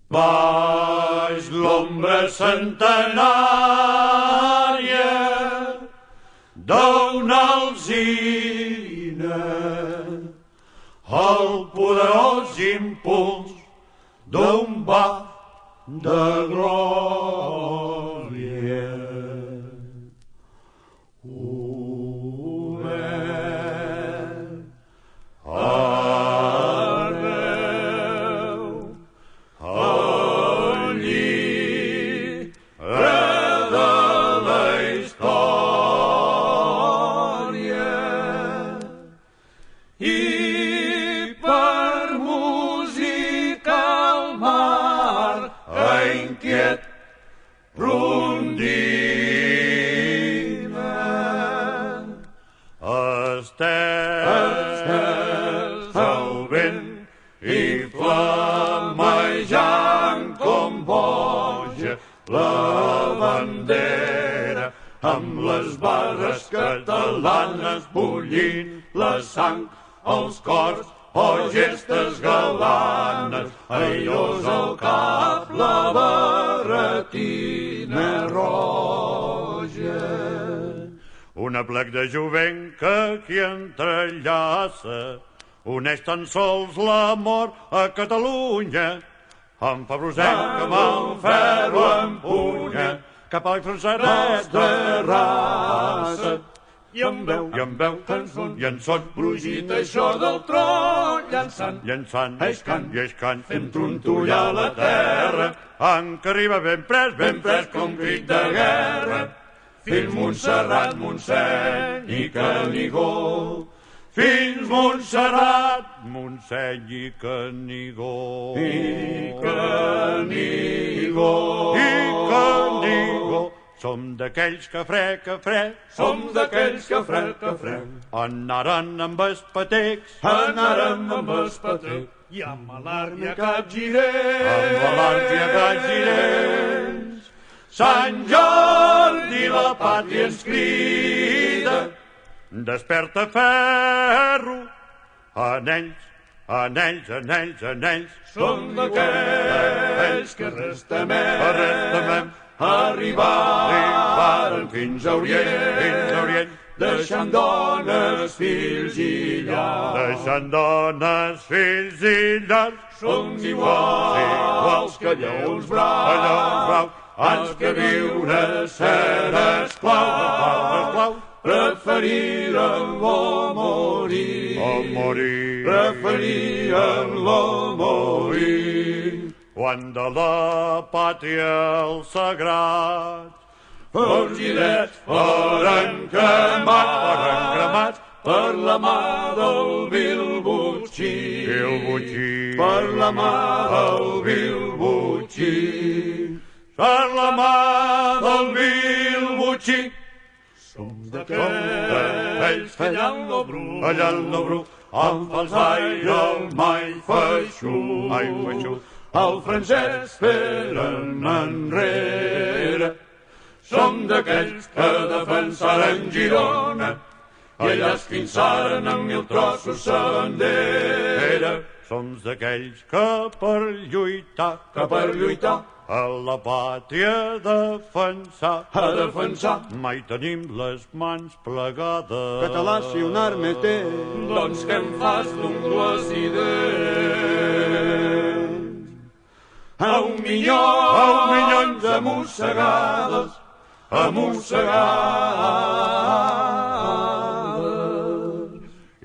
Baix l'ombra centenària d'una alzina, el poderós impuls d'un baf de glòria. Estès el vent i flamejant com boja la bandera, amb les barres catalanes bullint la sang, els cors o gestes galanes, airós al cap la barretina roja. Un aplec de jovent que aquí entrellaça, uneix tan sols l'amor a Catalunya, amb Fabrosenc amb el ferro empunya, cap a la Franceret de raça. I en veu cançons, i en son, brugit això del tron, llançant, eix cant, fent trontollar la terra, en que arriba ben pres com crit de guerra. Fins Montserrat, Montseny i Canigó. Fins Montserrat, Montseny i Canigó. I Canigó. Som d'aquells que fre, som d'aquells que fre, anaren amb espetecs, i amb l'àrmia capgirents. Sant Jordi la pàtria ens crida, desperta ferro, anells, som d'aquells que restemem, arribaren fins a Orient, deixant dones, fills i llars. Som iguals que lleons braus, ans que viure ser esclau, preferiren-lo morir. Quan de la pàtria els sagrats forgidets foren cremats per la mà del vil botxí, per la mà del vil botxí. Per la mà del vil botxí. Som d'aquells que allà en lo bru, amb els aire el mai feixut, el francès feren enrere. Som d'aquells que defensaren Girona i allà esquinçaren en 1000 trossos sa bandera. Som d'aquells que per lluitar a la pàtria defensar, mai tenim les mans plegades. Català, si un arma té, doncs què em fas d'ungles i dents? A un minyons amossegades,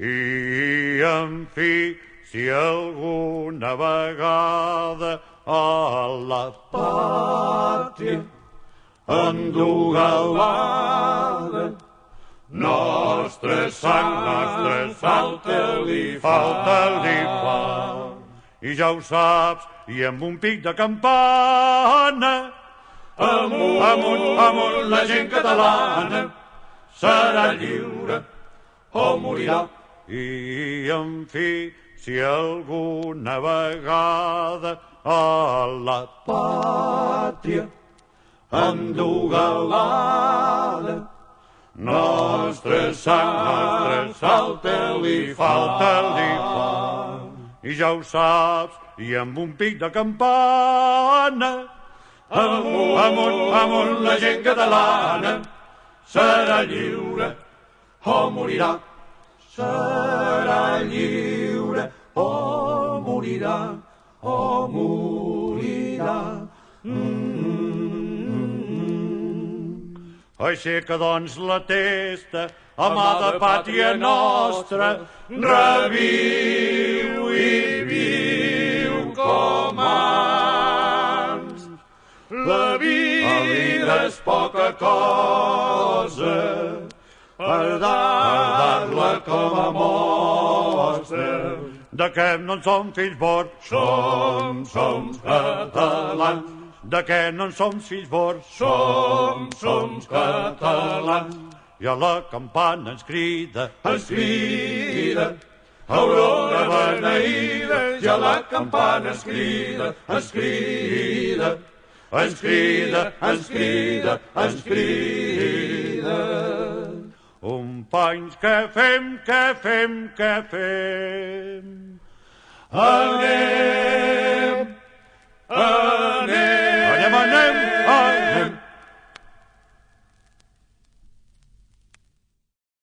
I, en fi, si alguna vegada a la pàtria endugalada nostra sang, falta-li fa. I ja ho saps, i amb un pic de campana, amunt la gent catalana serà lliure o morirà. I, en fi, si alguna vegada a la pàtria endugalada nostra sang, falta-li fa. i ja ho saps, i amb un pic de campana. Amunt la gent catalana, serà lliure o morirà. Serà lliure o morirà, o morirà. Aixeca, doncs, la testa, amada pàtria nostra, reviu i viu com abans. La vida és poca cosa, per dar-la com a mostra de què no en som fills bords. Som catalans. De què no en som fills bords. Som catalans. I a la campana ens crida, aurora beneïda. I a la campana ens crida, ens crida. Companys, què fem? Anem.